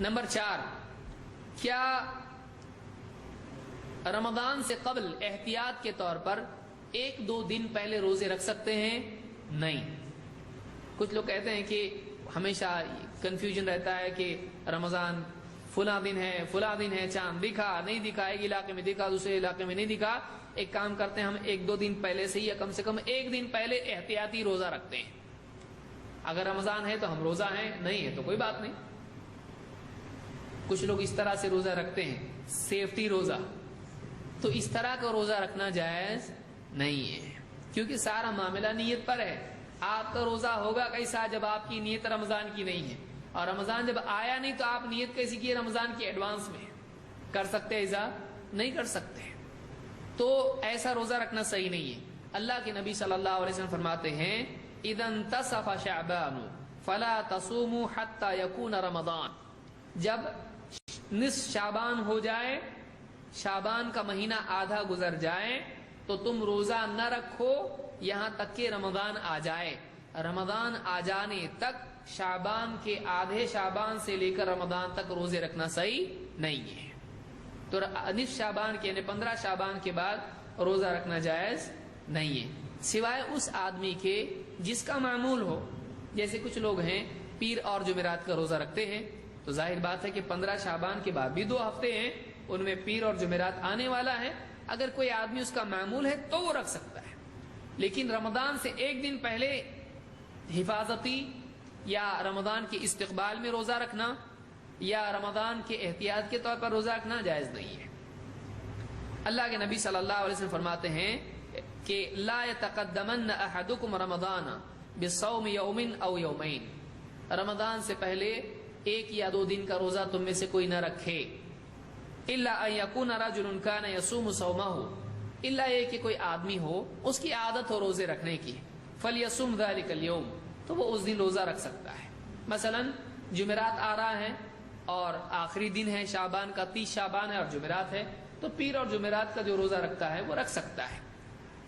Number 4، کیا رمضان سے قبل احتیاط کے طور پر 1-2 دن پہلے روزے رکھ سکتے ہیں؟ نہیں۔ کچھ لوگ کہتے ہیں کہ ہمیشہ کنفیوژن رہتا ہے کہ رمضان فلاں دن ہے، چاند دکھا نہیں دکھا، ایک علاقے میں دکھا دوسرے علاقے میں نہیں دکھا۔ ایک کام کرتے ہیں، ہم 1-2 دن پہلے سے ہی یا کم سے کم 1 دن پہلے احتیاطی روزہ رکھتے ہیں۔ اگر رمضان ہے تو ہم روزہ ہیں، نہیں ہے تو کوئی بات نہیں۔ کچھ لوگ اس طرح سے روزہ رکھتے ہیں، سیفٹی روزہ، تو اس طرح کا روزہ رکھنا جائز نہیں ہے، کیونکہ سارا معاملہ نیت پر ہے۔ آپ کا روزہ ہوگا کیسا جب آپ کی نیت رمضان کی نہیں ہے، اور رمضان جب آیا نہیں تو آپ نیت کیسی کی رمضان کی ایڈوانس میں کر سکتے؟ ایسا نہیں کر سکتے، تو ایسا روزہ رکھنا صحیح نہیں ہے۔ اللہ کے نبی صلی اللہ علیہ وسلم فرماتے ہیں اذا انتصف شعبان فلا تصوموا حتى يكون رمضان، جب نصف شعبان ہو جائے، شعبان کا مہینہ آدھا گزر جائے تو تم روزہ نہ رکھو یہاں تک کہ رمضان آ جائے۔ رمضان آ جانے تک شعبان کے آدھے شعبان سے لے کر رمضان تک روزے رکھنا صحیح نہیں ہے۔ تو نصف شعبان کے یعنی 15 شعبان کے بعد روزہ رکھنا جائز نہیں ہے، سوائے اس آدمی کے جس کا معمول ہو۔ جیسے کچھ لوگ ہیں پیر اور جمعرات کا روزہ رکھتے ہیں، تو ظاہر بات ہے کہ 15 شعبان کے بعد بھی 2 ہفتے ہیں، ان میں پیر اور جمعرات آنے والا ہے۔ اگر کوئی آدمی اس کا معمول ہے تو وہ رکھ سکتا ہے، لیکن رمضان سے 1 دن پہلے حفاظتی یا رمضان کے استقبال میں روزہ رکھنا یا رمضان کے احتیاط کے طور پر روزہ رکھنا جائز نہیں ہے۔ اللہ کے نبی صلی اللہ علیہ وسلم فرماتے ہیں کہ لا يتقدمن احدكم رمضان بصوم يوم او يومين، رمضان سے پہلے 1 یا 2 دن کا روزہ تم میں سے کوئی نہ رکھے، الا ان يكون رجل كان يصوم صومه، الا یہ کہ کوئی آدمی ہو اس کی عادت ہو روزے رکھنے کی، فليصوم ذلك اليوم، تو وہ اس دن روزہ رکھ سکتا ہے۔ مثلا جمعرات آ رہا ہے اور آخری دن ہے شعبان کا، 30 شعبان ہے اور جمعرات ہے، تو پیر اور جمعرات کا جو روزہ رکھتا ہے وہ رکھ سکتا ہے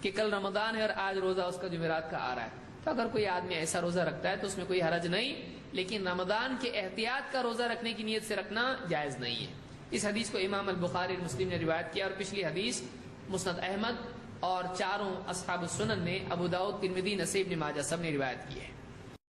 کہ کل رمضان ہے اور آج روزہ اس کا جمعرات کا آ رہا ہے۔ تو اگر کوئی آدمی ایسا روزہ رکھتا ہے تو اس میں کوئی حرج نہیں، لیکن رمضان کے احتیاط کا روزہ رکھنے کی نیت سے رکھنا جائز نہیں ہے۔ اس حدیث کو امام البخاری اور مسلم نے روایت کیا، اور پچھلی حدیث مسند احمد اور 4 اصحاب السنن نے، ابو داؤد، ترمذی، نسائی، ابن ماجہ سب نے روایت کی ہے۔